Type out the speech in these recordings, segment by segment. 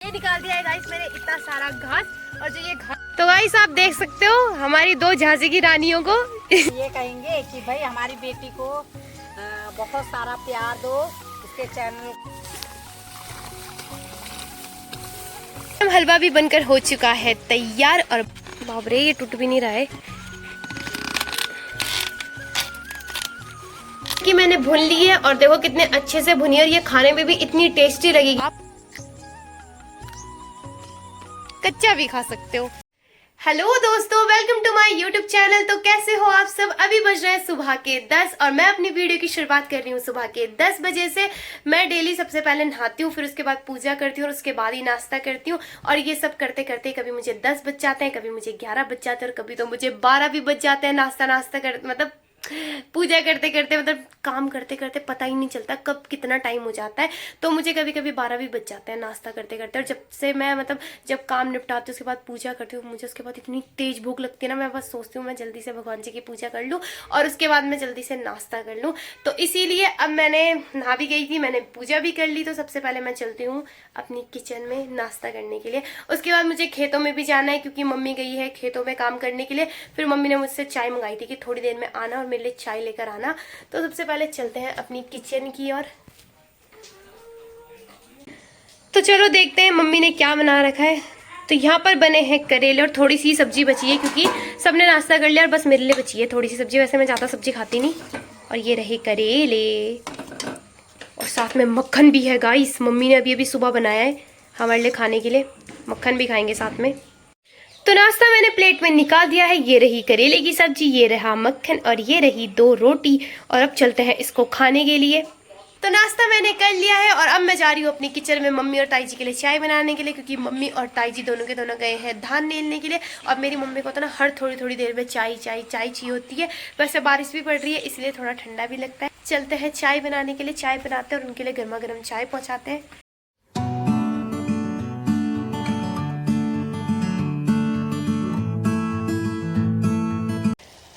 ये निकाल दिया है गाइस मैंने इतना सारा घास। और जो ये घास तो गाइस आप देख सकते हो हमारी दो झांसी की रानियों को ये कहेंगे कि भाई हमारी बेटी को बहुत सारा प्यार दो। इसके चैनल हलवा भी बनकर हो चुका है तैयार। और बाप रे ये टूट भी नहीं रहा है कि मैंने भून ली है। और देखो कितने अच्छे से भुनी है और ये खाने में भी इतनी टेस्टी लगेगी। आप कच्चा भी खा सकते हो। हेलो दोस्तों, welcome to my YouTube channel. तो कैसे हो आप सब? अभी बज रहे हैं सुबह के 10 और मैं अपनी वीडियो की शुरुआत कर रही हूँ सुबह के 10 बजे से। मैं डेली सबसे पहले नहाती हूँ, फिर उसके बाद पूजा करती हूँ और उसके बाद ही नाश्ता करती हूँ। और ये सब करते करते कभी मुझे 10 बज जाते हैं, कभी मुझे 11 बज जाते हैं और कभी तो मुझे 12 भी बज जाते हैं नाश्ता करते, मतलब पूजा करते करते, मतलब काम करते करते पता ही नहीं चलता कब कितना टाइम हो जाता है। तो मुझे कभी कभी 12 भी बज जाते हैं नाश्ता करते करते। और जब से मैं जब काम निपटाती हूँ उसके बाद पूजा करती हूँ, मुझे उसके बाद इतनी तेज भूख लगती है ना, मैं बस सोचती हूँ मैं जल्दी से भगवान जी की पूजा कर लूँ और उसके बाद मैं जल्दी से नाश्ता कर लूँ। तो इसीलिए अब मैंने नहा भी गई थी, मैंने पूजा भी कर ली। तो सबसे पहले मैं चलती हूँ अपनी किचन में नाश्ता करने के लिए। उसके बाद मुझे खेतों में भी जाना है क्योंकि मम्मी गई है खेतों में काम करने के लिए। फिर मम्मी ने मुझसे चाय मंगाई थी कि थोड़ी देर में आना और मेरे लिए चाय लेकर आना। तो सबसे पहले चलते हैं अपनी किचन की ओर। तो चलो देखते हैं मम्मी ने क्या बना रखा है। तो यहाँ पर बने हैं करेले और थोड़ी सी सब्जी बची है क्योंकि सबने नाश्ता कर लिया और बस मेरे लिए बची है थोड़ी सी सब्जी। वैसे मैं ज़्यादा सब्जी खाती नहीं। और ये रहे करेले और साथ में मक्खन भी है गाइस। मम्मी ने अभी सुबह बनाया है हमारे लिए खाने के लिए, मक्खन भी खाएंगे साथ में। तो नाश्ता मैंने प्लेट में निकाल दिया है। ये रही करेले की सब्जी, ये रहा मक्खन और ये रही 2 रोटी। और अब चलते हैं इसको खाने के लिए। तो नाश्ता मैंने कर लिया है और अब मैं जा रही हूँ अपनी किचन में मम्मी और ताई जी के लिए चाय बनाने के लिए, क्योंकि मम्मी और ताई जी दोनों के दोनों गए हैं धान नीलने के लिए। और मेरी मम्मी को तो ना हर थोड़ी थोड़ी देर में चाय चाहिए होती है। वैसे बारिश भी पड़ रही है इसलिए थोड़ा ठंडा भी लगता है। चलते हैं चाय बनाने के लिए, चाय बनाते हैं और उनके लिए गर्मा गर्म चाय पहुँचाते हैं।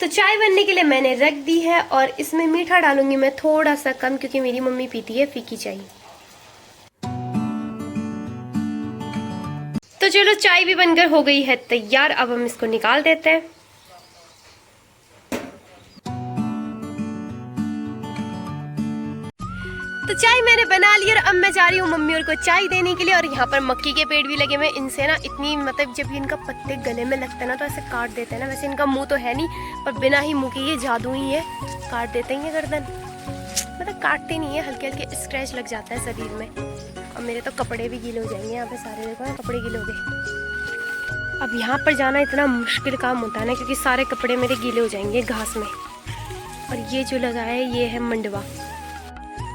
तो चाय बनने के लिए मैंने रख दी है और इसमें मीठा डालूंगी मैं थोड़ा सा कम, क्योंकि मेरी मम्मी पीती है फीकी चाय। तो चलो चाय भी बनकर हो गई है तैयार। अब हम इसको निकाल देते हैं। तो चाय मैंने बना ली और अब मैं जा रही हूँ मम्मी और को चाय देने के लिए। और यहाँ पर मक्की के पेड़ भी लगे हुए। इनसे ना इतनी, मतलब जब इनका पत्ते गले में लगते हैं ना तो ऐसे काट देते हैं ना। वैसे इनका मुंह तो है नहीं पर बिना ही मुंह के ये जादू ही है, काट देते हैं ये गर्दन। मतलब काटते नहीं है, हल्के हल्के स्क्रैच लग जाता है शरीर में। और मेरे तो कपड़े भी गीले हो जाएंगे। यहाँ पे सारे देखो ना कपड़े गीले हो गए। अब यहाँ पर जाना इतना मुश्किल काम होता है ना, क्योंकि सारे कपड़े मेरे गीले हो जाएंगे घास में। और ये जो लगा है ये है मंडवा।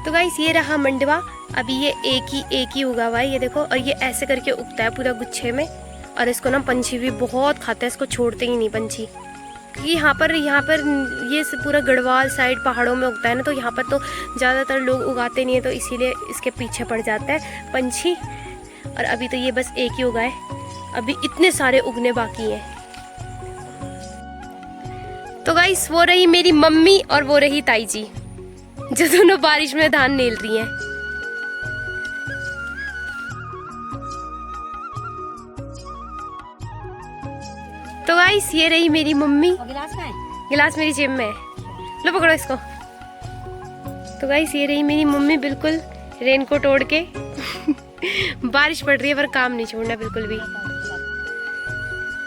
तो गाइस ये रहा मंडवा। अभी ये एक ही उगा हुआ है, ये देखो। और ये ऐसे करके उगता है पूरा गुच्छे में। और इसको ना पंछी भी बहुत खाते हैं, इसको छोड़ते ही नहीं पंछी। क्योंकि यहाँ पर ये पूरा गढ़वाल साइड पहाड़ों में उगता है ना, तो यहाँ पर तो ज़्यादातर लोग उगाते नहीं है, तो इसीलिए इसके पीछे पड़ जाता है पंछी। और अभी तो ये बस एक ही उगा है, अभी इतने सारे उगने बाकी हैं। तो गाइस वो रही मेरी मम्मी और वो रही ताई जी, जो दोनों बारिश में धान नील रही हैं। तो गाइस ये रही मेरी मम्मी। गिलास में है? गिलास मेरी जेब में है, लो पकड़ो इसको। तो गाइस ये रही मेरी मम्मी बिल्कुल रेनकोट ओढ़ के बारिश पड़ रही है पर काम नहीं छोड़ना बिल्कुल भी।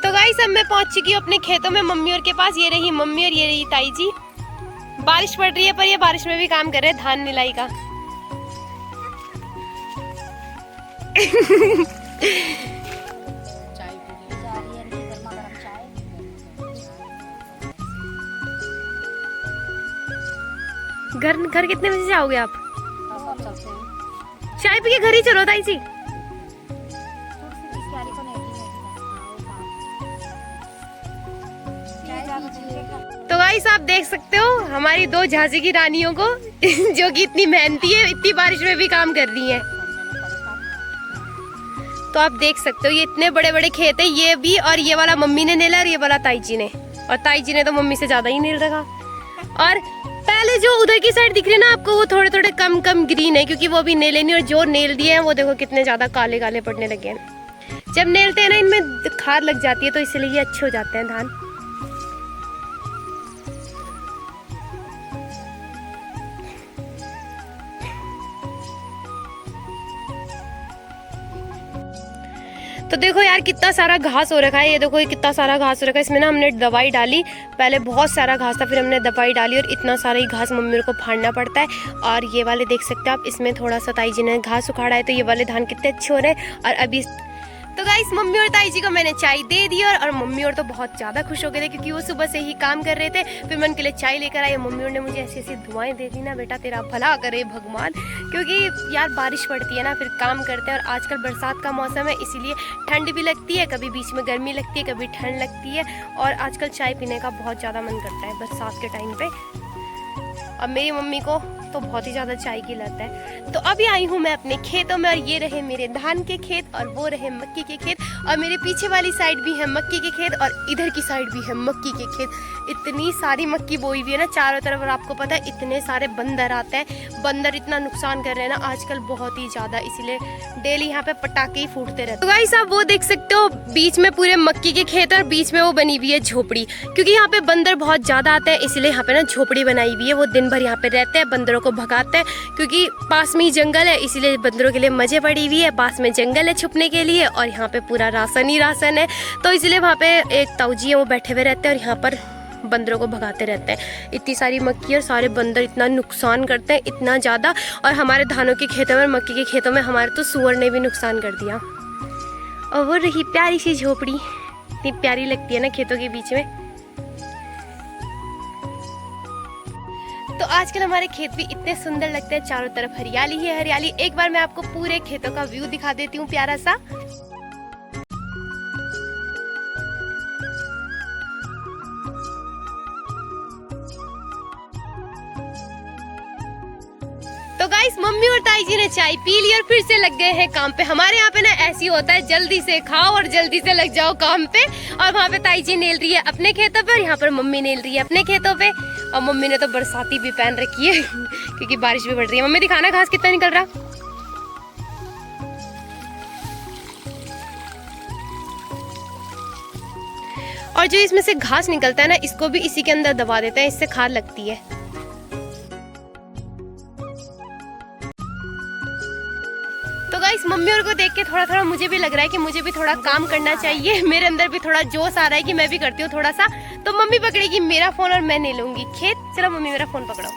तो गाइस अब मैं पहुंच चुकी हूँ अपने खेतों में मम्मी और के पास। ये रही मम्मी और ये रही ताई जी। बारिश पड़ रही है पर ये बारिश में भी काम कर रहे हैं धान निलाई का। चाय पी जा रही है, गर्मा गर्म चाय। घर कितने बजे जाओगे आप? अब चलते हैं। चाय पी के घर ही चलो ताई जी। तो गाइस आप देख सकते हो हमारी 2 झांसी की रानियों को जो कि इतनी मेहनती है, इतनी बारिश में भी काम कर रही हैं। तो आप देख सकते हो ये इतने बड़े बड़े खेत है, ये भी। और ये वाला मम्मी ने नीला और ये वाला ताई जी ने। और ताई जी ने तो मम्मी से ज्यादा ही नील रखा। और पहले जो उधर की साइड दिख रहे हैं ना आपको, वो थोड़े थोड़े कम कम ग्रीन है क्योंकि वो भी नेले नहीं, और जो नेल दिए हैं वो देखो कितने ज्यादा काले काले पड़ने लगे हैं। जब नेलते हैं ना इनमें खाद लग जाती है तो इसलिए ये अच्छे हो जाते हैं धान। तो देखो यार कितना सारा घास हो रखा है, ये देखो ये कितना सारा घास हो रखा है। इसमें ना हमने दवाई डाली, पहले बहुत सारा घास था, फिर हमने दवाई डाली और इतना सारा ही घास मम्मी मेरे को फाड़ना पड़ता है। और ये वाले देख सकते हो आप, इसमें थोड़ा सा ताई जी ने घास उखाड़ा है, तो ये वाले धान कितने अच्छे हो रहे हैं। और अभी तो गाइस मम्मी और ताई जी को मैंने चाय दे दी, और मम्मी और तो बहुत ज़्यादा खुश हो गए थे क्योंकि वो सुबह से ही काम कर रहे थे। फिर मैं उनके लिए चाय लेकर आई, मम्मी और ने मुझे ऐसी ऐसी दुआएं दे दी ना, बेटा तेरा भला करे भगवान, क्योंकि यार बारिश पड़ती है ना, फिर काम करते हैं और आजकल बरसात का मौसम है, इसीलिए ठंड भी लगती है, कभी बीच में गर्मी लगती है, कभी ठंड लगती है, और आजकल चाय पीने का बहुत ज़्यादा मन करता है बरसात के टाइम पे। और मेरी मम्मी को तो बहुत ही ज़्यादा चाय की लत है। तो अभी आई हूँ मैं अपने खेतों में, और ये रहे मेरे धान के खेत और वो रहे मक्की के खेत, और मेरे पीछे वाली साइड भी है मक्की के खेत और इधर की साइड भी है मक्की के खेत। इतनी सारी मक्की बोई हुई है ना चारों तरफ, और आपको पता है इतने सारे बंदर आते हैं, बंदर इतना नुकसान कर रहे हैं ना आजकल बहुत ही ज़्यादा, इसीलिए डेली यहाँ पे पटाखे ही फूटते रहते हैं। तो गाइस आप वो देख सकते हो, बीच में पूरे मक्की के खेत और बीच में वो बनी हुई है झोपड़ी, क्योंकि यहाँ पे बंदर बहुत ज़्यादा आते हैं, इसलिए यहाँ पे ना झोपड़ी बनाई हुई है। वो दिन भर यहाँ पे रहते हैं, बंदरों को भगाते हैं, क्योंकि पास में ही जंगल है, इसीलिए बंदरों के लिए मजे पड़ी हुई है, पास में जंगल है छुपने के लिए, और यहाँ पे पूरा राशन ही राशन है, तो इसलिए वहाँ पे एक ताऊजी है वो बैठे हुए रहते हैं और यहाँ पर बंदरों को भगाते रहते हैं। इतनी सारी मक्की और सारे बंदर इतना नुकसान करते हैं, इतना ज़्यादा, और हमारे धानों के खेतों में, मक्की के खेतों में हमारे तो सूअर ने भी नुकसान कर दिया। और वो रही प्यारी सी झोपड़ी, इतनी प्यारी लगती है ना खेतों के बीच में। तो आजकल हमारे खेत भी इतने सुंदर लगते हैं, चारों तरफ हरियाली ही हरियाली। एक बार मैं आपको पूरे खेतों का व्यू दिखा देती हूँ प्यारा सा। तो गाइस मम्मी और ताई जी ने चाय पी ली और फिर से लग गए हैं काम पे। हमारे यहाँ पे ना ऐसी होता है, जल्दी से खाओ और जल्दी से लग जाओ काम पे। और वहाँ पे ताई जी नेल रही है अपने खेतों पे और यहाँ पर मम्मी नेल रही है अपने खेतों पे। और मम्मी ने तो बरसाती भी पहन रखी है क्योंकि बारिश भी पड़ रही है। मम्मी दिखाना घास कितना निकल रहा। और जो इसमें से घास निकलता है ना, इसको भी इसी के अंदर दबा देते हैं, इससे खाद लगती है। तो गाइस मम्मी और को देख के थोड़ा थोड़ा मुझे भी लग रहा है कि मुझे भी थोड़ा काम करना चाहिए, मेरे अंदर भी थोड़ा जोश आ रहा है कि मैं भी करती हूँ थोड़ा सा। तो मम्मी पकड़ेगी मेरा फोन और मैं नहीं लूंगी खेत। चलो मम्मी मेरा फोन पकड़ो।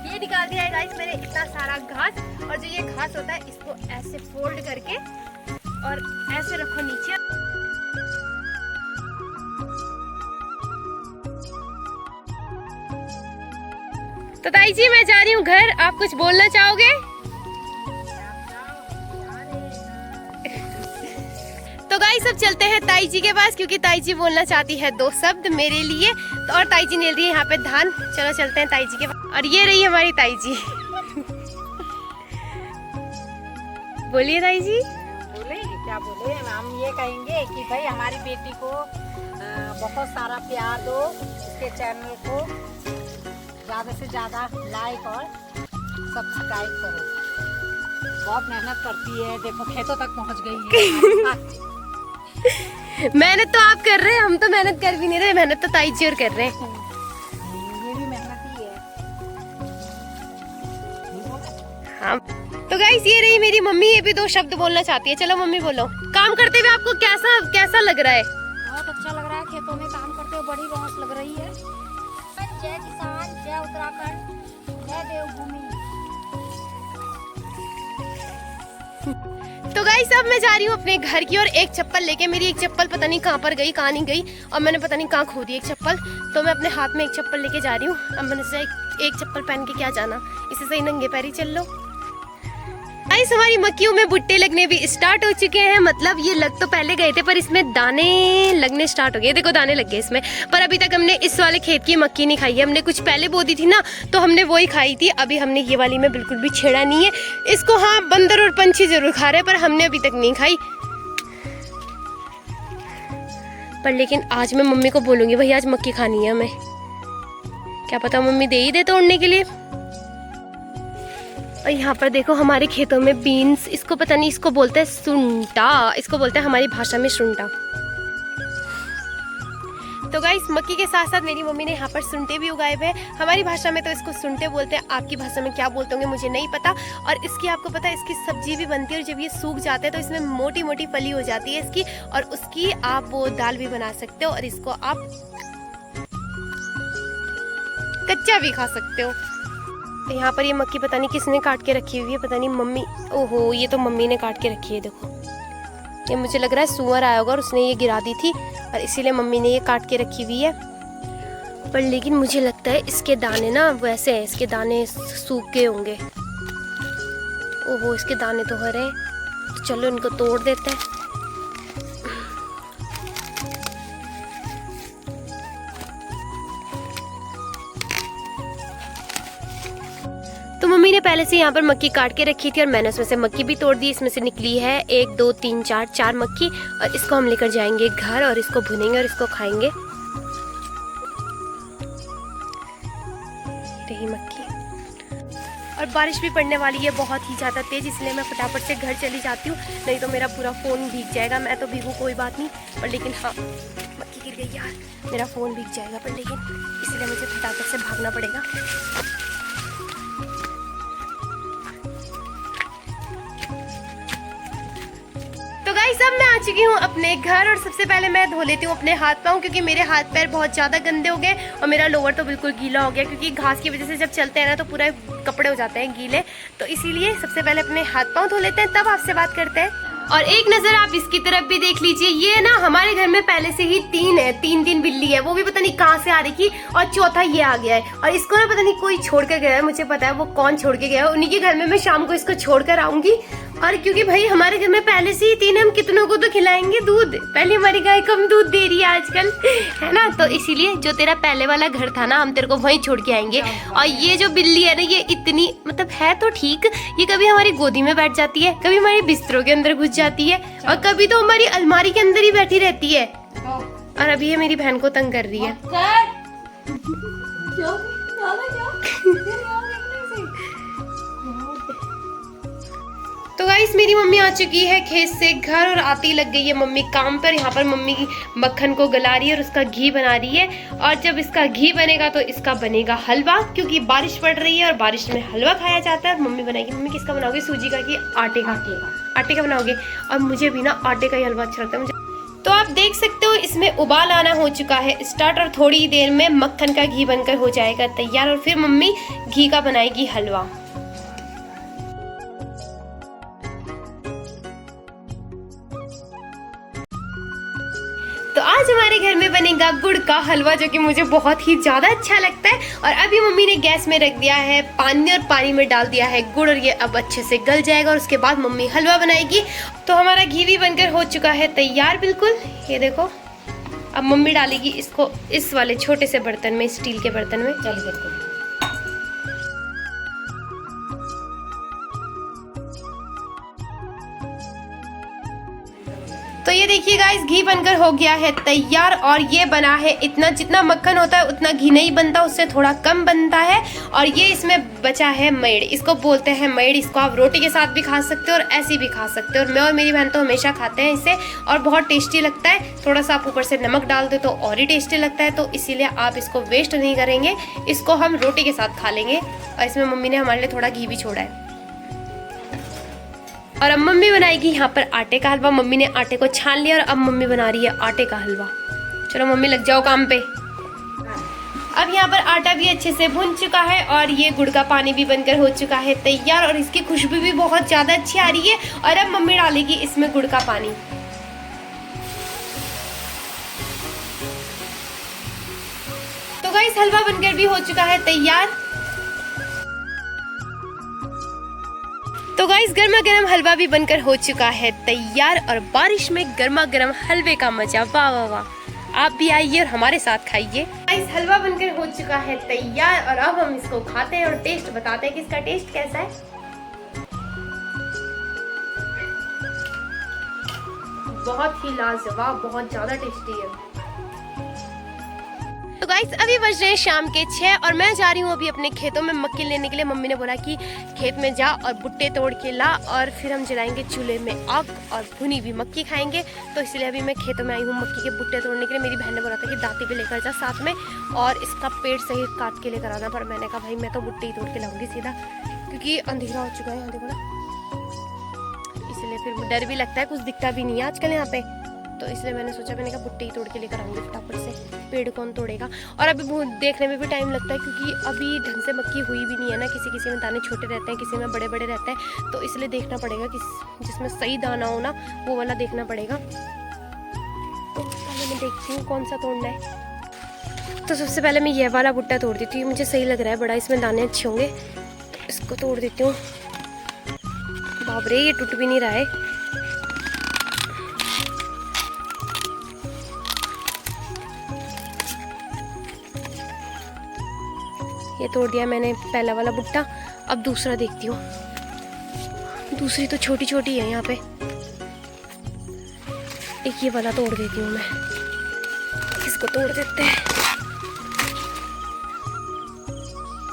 ये निकाल दिया है गाइस मैंने इतना सारा घास, और जो ये घास होता है इसको ऐसे फोल्ड करके और ऐसे रखो नीचे। तो ताई जी मैं जा रही हूँ घर, आप कुछ बोलना चाहोगे? तो गाइस अब चलते हैं ताई जी के पास, क्योंकि ताई जी बोलना चाहती है 2 शब्द मेरे लिए। तो और ताई जी ने रही है यहाँ पे धान। चलो चलते हैं ताई जी के पास। और ये रही हमारी ताई जी। बोलिए ताई जी। बोले क्या बोले, हम ये कहेंगे कि भाई हमारी बेटी को बहुत सारा प्यार दो, इसके चैनल को ज़्यादा से ज़्यादा लाइक और सब्सक्राइब करो। बहुत मेहनत करती है, देखो खेतों तक पहुंच गई है। मेहनत तो आप कर रहे हैं, हम तो मेहनत कर भी नहीं रहे, मेहनत तो ताई जी और कर रहे हैं। ये भी मेहनत ही है। हाँ तो गाइस ये रही मेरी मम्मी, ये भी 2 शब्द बोलना चाहती है। चलो मम्मी बोलो। काम करते हुए आपको कैसा लग रहा है? बहुत अच्छा लग रहा है, खेतों में काम करते हुए बड़ी मौज लग रही है। जय किसान, जय उत्तराखंड, जय देवभूमि। तो गाइस अब मैं जा रही हूँ अपने घर की ओर, एक चप्पल लेके। मेरी एक चप्पल पता नहीं कहाँ पर गई, कहाँ नहीं गई, और मैंने पता नहीं कहाँ खो दी एक चप्पल। तो मैं अपने हाथ में एक चप्पल लेके जा रही हूँ। अब मैंने सोचा एक चप्पल पहन के क्या जाना, इससे सही नंगे पैर ही चल लो। गाइस हमारी मक्कियों में भुट्टे लगने भी स्टार्ट हो चुके हैं, मतलब ये लग तो पहले गए थे पर इसमें दाने लगने स्टार्ट हो गए। देखो दाने लग गए इसमें, पर अभी तक हमने इस वाले खेत की मक्की नहीं खाई है। हमने कुछ पहले बो दी थी ना, तो हमने वही खाई थी। अभी हमने ये वाली में बिल्कुल भी छेड़ा नहीं है इसको। हाँ बंदर और पंछी जरूर खा रहे हैं, पर हमने अभी तक नहीं खाई। पर लेकिन आज मैं मम्मी को बोलूंगी भाई आज मक्की खानी है हमें। क्या पता मम्मी दे ही दे तोड़ने के लिए। और यहाँ पर देखो हमारे खेतों में बीन्स, इसको पता नहीं, इसको बोलते हैं सुंटा, इसको बोलते हैं हमारी भाषा में सुंटा। तो गाइस मक्की के साथ साथ मेरी मम्मी ने यहाँ पर सुंटे भी उगाए हुए हैं। हमारी भाषा में तो इसको सुंटे बोलते हैं, आपकी भाषा में क्या बोलते होंगे मुझे नहीं पता। और इसकी आपको पता है इसकी सब्जी भी बनती है, और जब ये सूख जाते हैं तो इसमें मोटी मोटी फली हो जाती है इसकी, और उसकी आप वो दाल भी बना सकते हो, और इसको आप कच्चा भी खा सकते हो। तो यहाँ पर ये मक्की पता नहीं किसने काट के रखी हुई है, पता नहीं मम्मी, ओहो ये तो मम्मी ने काट के रखी है। देखो ये मुझे लग रहा है सूअर आया होगा और उसने ये गिरा दी थी, और इसीलिए मम्मी ने ये काट के रखी हुई है। पर लेकिन मुझे लगता है इसके दाने ना वैसे हैं, इसके दाने सूख गए होंगे। ओहो इसके दाने तो हरे हैं, तो चलो इनको तोड़ देते हैं। तो मम्मी ने पहले से यहाँ पर मक्की काट के रखी थी, और मैंने उसमें से मक्की भी तोड़ दी। इसमें से निकली है 1 2 3 4 मक्की, और इसको हम लेकर जाएंगे घर और इसको भुनेंगे और इसको खाएंगे। रही मक्की, और बारिश भी पड़ने वाली है बहुत ही ज़्यादा तेज, इसलिए मैं फटाफट से घर चली जाती हूँ, नहीं तो मेरा पूरा फ़ोन भीग जाएगा। मैं तो भीगू कोई बात नहीं, पर लेकिन हाँ मक्की गिर गई यार, मेरा फ़ोन भीग जाएगा, पर लेकिन इसलिए मुझे फटाफट से भागना पड़ेगा। सब मैं आ चुकी हूँ अपने घर, और सबसे पहले मैं धो लेती हूँ अपने हाथ पाँव, क्योंकि मेरे हाथ पैर बहुत ज़्यादा गंदे हो गए, और मेरा लोअर तो बिल्कुल गीला हो गया, क्योंकि घास की वजह से जब चलते हैं ना तो पूरे कपड़े हो जाते हैं गीले। तो इसीलिए सबसे पहले अपने हाथ पाँव धो लेते हैं, तब आपसे बात करते हैं। और एक नज़र आप इसकी तरफ भी देख लीजिए, ये ना हमारे घर में पहले से ही 3 बिल्ली है, वो भी पता नहीं कहाँ से आ रही थी, और चौथा ये आ गया है, और इसको ना पता नहीं कोई छोड़ कर गया है, मुझे पता है वो कौन छोड़ के गया है। उन्हीं के घर में मैं शाम को इसको छोड़ कर आऊंगी, और क्योंकि भाई हमारे घर में पहले से ही 3 हम कितनों को तो खिलाएंगे दूध, पहले हमारी गाय कम दूध दे रही है आजकल, है ना। तो इसीलिए जो तेरा पहले वाला घर था ना, हम तेरे को वहीं छोड़ के आएंगे। और ये जो बिल्ली है ना, ये इतनी मतलब है तो ठीक, ये कभी हमारी गोदी में बैठ जाती है, कभी हमारे बिस्तरों के अंदर घुस जाती है, और कभी तो हमारी अलमारी के अंदर ही बैठी रहती है। और अभी ये मेरी बहन को तंग कर रही है। तो गाइस मेरी मम्मी आ चुकी है खेत से घर, और आती लग गई है मम्मी काम पर। यहाँ पर मम्मी की मक्खन को गला रही है और उसका घी बना रही है, और जब इसका घी बनेगा तो इसका बनेगा हलवा, क्योंकि बारिश पड़ रही है और बारिश में हलवा खाया जाता है। मम्मी बनाएगी। मम्मी किसका बनाओगे, सूजी का कि आटे का? आटे का बनाओगे। और मुझे भी ना आटे का ही हलवा अच्छा लगता है मुझे। तो आप देख सकते हो इसमें उबाल आना हो चुका है स्टार्ट, और थोड़ी देर में मक्खन का घी बनकर हो जाएगा तैयार, और फिर मम्मी घी का बनाएगी हलवा। तो आज हमारे घर में बनेगा गुड़ का हलवा, जो कि मुझे बहुत ही ज्यादा अच्छा लगता है। और अभी मम्मी ने गैस में रख दिया है पानी, और पानी में डाल दिया है गुड़, और ये अब अच्छे से गल जाएगा, और उसके बाद मम्मी हलवा बनाएगी। तो हमारा घी भी बनकर हो चुका है तैयार बिल्कुल, ये देखो। अब मम्मी डालेगी इसको इस वाले छोटे से बर्तन में, स्टील के बर्तन में। चलिए देखो, तो ये देखिए गाइस घी बनकर हो गया है तैयार, और ये बना है इतना, जितना मक्खन होता है उतना घी नहीं बनता, उससे थोड़ा कम बनता है। और ये इसमें बचा है मेड़, इसको बोलते हैं मेड़। इसको आप रोटी के साथ भी खा सकते हो और ऐसे भी खा सकते हो, और मैं और मेरी बहन तो हमेशा खाते हैं इसे, और बहुत टेस्टी लगता है। थोड़ा सा आप ऊपर से नमक डाल दो तो और ही टेस्टी लगता है, तो इसीलिए आप इसको वेस्ट नहीं करेंगे, इसको हम रोटी के साथ खा लेंगे। और इसमें मम्मी ने हमारे लिए थोड़ा घी भी छोड़ा है। और अब मम्मी बनाएगी यहाँ पर आटे का हलवा। मम्मी ने आटे को छान लिया, और अब मम्मी बना रही है आटे का हलवा। चलो मम्मी लग जाओ काम पे। अब यहाँ पर आटा भी अच्छे से भुन चुका है, और ये गुड़ का पानी भी बनकर हो चुका है तैयार, और इसकी खुशबू भी बहुत ज्यादा अच्छी आ रही है। और अब मम्मी डालेगी इसमें गुड़ का पानी। तो गाइस हलवा बनकर भी हो चुका है तैयार। तो गाइस गर्मा गर्म हलवा भी बनकर हो चुका है तैयार, और बारिश में गर्मा गर्म हलवे का मजा, वाह वाह वाह। आप भी आइए और हमारे साथ खाइए। गाइस हलवा बनकर हो चुका है तैयार, और अब हम इसको खाते हैं और टेस्ट बताते हैं कि इसका टेस्ट कैसा है। बहुत ही लाजवाब, बहुत ज्यादा टेस्टी है। तो गाइस अभी बज रहे हैं शाम के 6 और मैं जा रही हूँ अभी अपने खेतों में मक्की लेने के लिए। मम्मी ने बोला कि खेत में जा और भुट्टे तोड़ के ला और फिर हम जलाएंगे चूल्हे में आग और भुनी हुई मक्की खाएंगे। तो इसलिए अभी मैं खेतों में आई हूँ मक्की के भुट्टे तोड़ने के लिए। मेरी बहन ने बोला था कि दाती भी लेकर जा साथ में और इसका पेड़ सही काट के लेकर आना, पर मैंने कहा भाई मैं तो भुट्टे ही तोड़ के लाऊंगी सीधा, क्योंकि अंधेरा हो चुका है यहाँ देखो ना, इसलिए फिर डर भी लगता है, कुछ दिखता भी नहीं है आजकल यहाँ पे। तो इसलिए मैंने सोचा मैंने कहा भुट्टे ही तोड़ के लेकर आऊंगी फटाफट से, पेड़ कौन तोड़ेगा। और अभी देखने में भी टाइम लगता है क्योंकि अभी ढंग से मक्की हुई भी नहीं है ना, किसी किसी में दाने छोटे रहते हैं, किसी में बड़े बड़े रहते हैं, तो इसलिए देखना पड़ेगा कि जिसमें सही दाना हो ना वो वाला देखना पड़ेगा। तो पहले मैं देखती हूँ कौन सा तोड़ना है। तो सबसे पहले मैं ये वाला भुट्टा तोड़ देती हूँ, मुझे सही लग रहा है, बड़ा इसमें दाने अच्छे होंगे, तो इसको तोड़ देती हूँ। बाप रे ये टूट भी नहीं रहा है। ये तोड़ दिया मैंने पहला वाला भुट्टा। अब दूसरा देखती हूँ, दूसरी तो छोटी छोटी है यहाँ पे, एक ये वाला तोड़ देती हूँ मैं, इसको तोड़ देते हैं।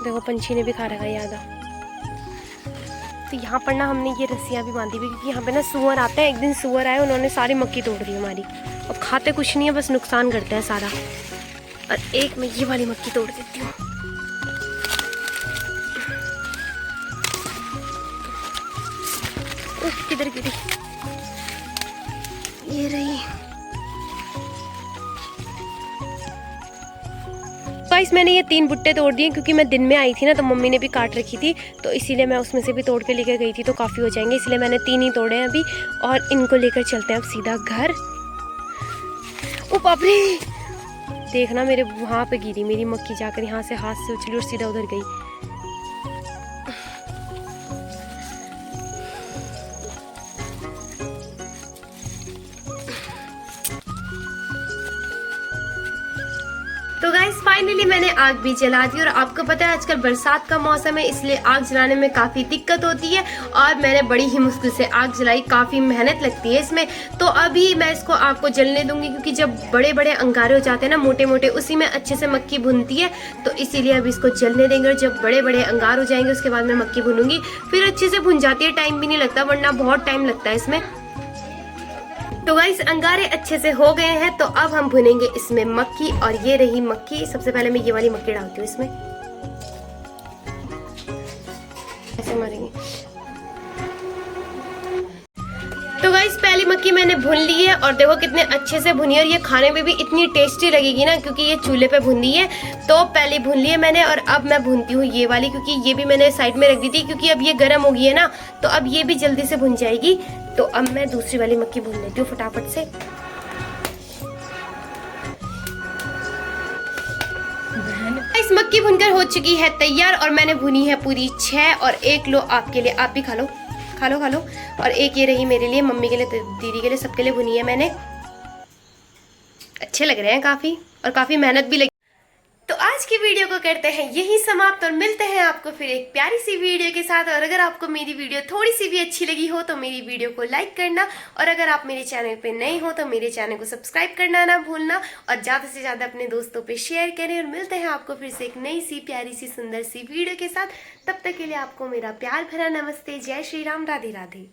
देखो पंछी ने भी खा रखा है आधा। तो यहाँ पर ना हमने ये रस्सियाँ भी बांधी हुई क्योंकि यहाँ पे ना सूअर आते हैं। एक दिन सूअर आए, उन्होंने सारी मक्की तोड़ दी हमारी, और खाते कुछ नहीं है, बस नुकसान करते हैं सारा। और एक मैं ये वाली मक्की तोड़ देती हूँ। किधर गिरी, ये रही। गाइस मैंने ये 3 भुट्टे तोड़ दिए क्योंकि मैं दिन में आई थी ना, तो मम्मी ने भी काट रखी थी, तो इसीलिए मैं उसमें से भी तोड़ के लेकर गई थी, तो काफ़ी हो जाएंगे, इसलिए मैंने 3 ही तोड़े हैं अभी। और इनको लेकर चलते हैं अब सीधा घर। ओ बाप रे, देखना मेरे वहाँ पे गिरी मेरी मक्की, जाकर यहाँ से हाथ से उछली और सीधा उधर गई। तो गाइस फाइनली मैंने आग भी जला दी। और आपको पता है आजकल बरसात का मौसम है, इसलिए आग जलाने में काफ़ी दिक्कत होती है, और मैंने बड़ी ही मुश्किल से आग जलाई, काफ़ी मेहनत लगती है इसमें। तो अभी मैं इसको आग को जलने दूंगी क्योंकि जब बड़े बड़े अंगारे हो जाते हैं ना मोटे मोटे, उसी में अच्छे से मक्की भुनती है, तो इसीलिए अभी इसको जलने देंगे। और जब बड़े बड़े अंगार हो जाएंगे उसके बाद मैं मक्की भुनूंगी, फिर अच्छे से भुन जाती है, टाइम भी नहीं लगता, वरना बहुत टाइम लगता है इसमें। तो गाइस अंगारे अच्छे से हो गए हैं, तो अब हम भुनेंगे इसमें मक्की। और ये रही मक्की। सबसे पहले मैं ये वाली मक्की डालती हूँ इसमें, ऐसे मारेंगे। तो गाइस पहली मक्की मैंने भून ली है, और देखो कितने अच्छे से भुनी है, और ये खाने में भी इतनी टेस्टी लगेगी ना क्योंकि ये चूल्हे पे भुनी है। तो पहले भून ली है मैंने, और अब मैं भूनती हूँ ये वाली, क्योंकि ये भी मैंने साइड में रख दी थी क्योंकि अब ये गर्म हो गई है ना, तो अब ये भी जल्दी से भुन जाएगी। तो अब मैं दूसरी वाली मक्की भून लेती हूँ फटाफट से। इस मक्की भुनकर हो चुकी है तैयार, और मैंने भुनी है पूरी 6, और 1 लो आपके लिए, आप भी खा लो खा लो खा लो। और एक ये रही मेरे लिए, मम्मी के लिए, दीदी के लिए, सबके लिए भुनी है मैंने। अच्छे लग रहे हैं काफ़ी, और काफ़ी मेहनत भी लगी। तो आज की वीडियो को करते हैं यही समाप्त, और मिलते हैं आपको फिर एक प्यारी सी वीडियो के साथ। और अगर आपको मेरी वीडियो थोड़ी सी भी अच्छी लगी हो तो मेरी वीडियो को लाइक करना, और अगर आप मेरे चैनल पे नए हो तो मेरे चैनल को सब्सक्राइब करना ना भूलना, और ज़्यादा से ज़्यादा अपने दोस्तों पे शेयर करें। और मिलते हैं आपको फिर से एक नई सी प्यारी सी सुंदर सी वीडियो के साथ। तब तक के लिए आपको मेरा प्यार भरा नमस्ते, जय श्री राम, राधे राधे।